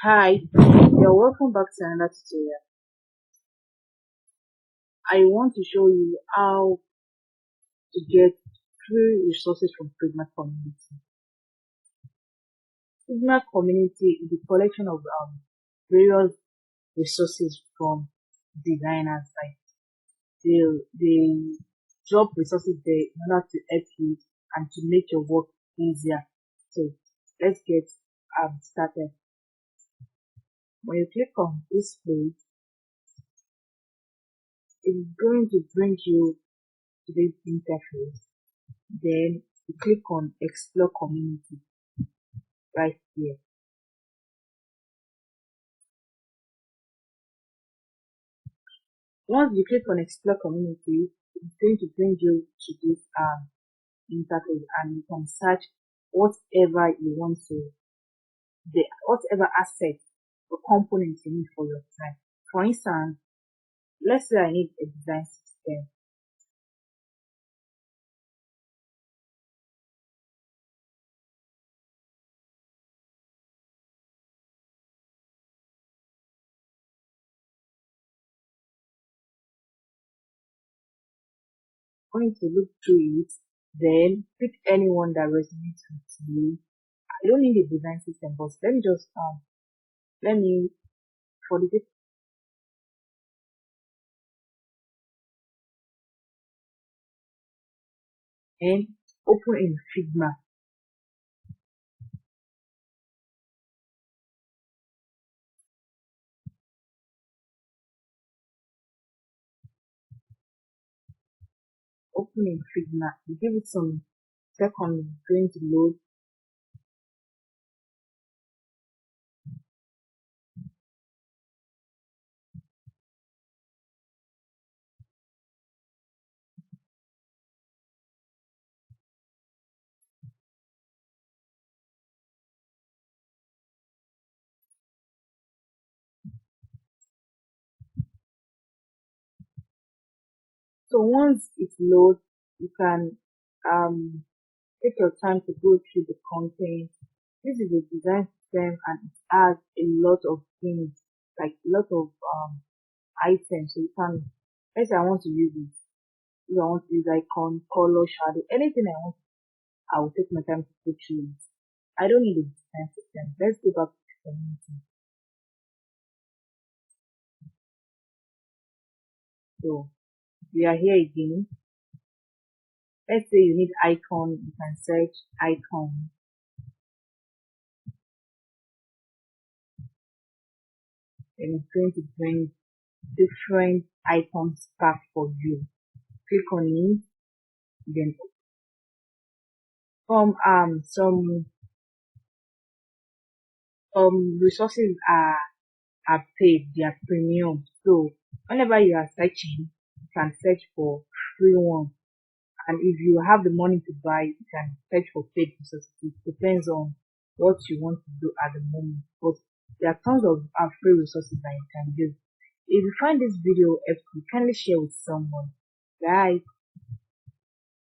Hi, you're welcome back to another tutorial. I want to show you how to get free resources from figma community. Figma community is a collection of various resources from designers. Like they drop resources there in order to help you and to make your work easier. So let's get started. When you click on this page, it's going to bring you to this interface. Then you click on explore community right here. Once you click on explore community, it's going to bring you to this interface, and you can search whatever you want to, whatever asset or components you need for your design. For instance, let's say I need a design system. I'm going to look through it, then pick anyone that resonates with you. I don't need a design system, but let me just let me for the and open in Figma. Open in Figma. You give it some seconds, it's going to load. So once it loads, you can take your time to go through the content. This is a design system and it has a lot of things, like a lot of items. So you can, let's say I want to use it. If I want to use icon, color, shadow, anything I want, I will take my time to go through it. I don't need a design system. Let's go back to the community. So we are here again. Let's say you need icon, you can search icon. And it's going to bring different icons back for you. Click on it, then some resources are paid, they are premium. So whenever you are searching, you can search for free one. And if you have the money to buy, you can search for paid resources. It depends on what you want to do at the moment. But there are tons of free resources that you can use. If you find this video helpful, kindly share with someone. Bye.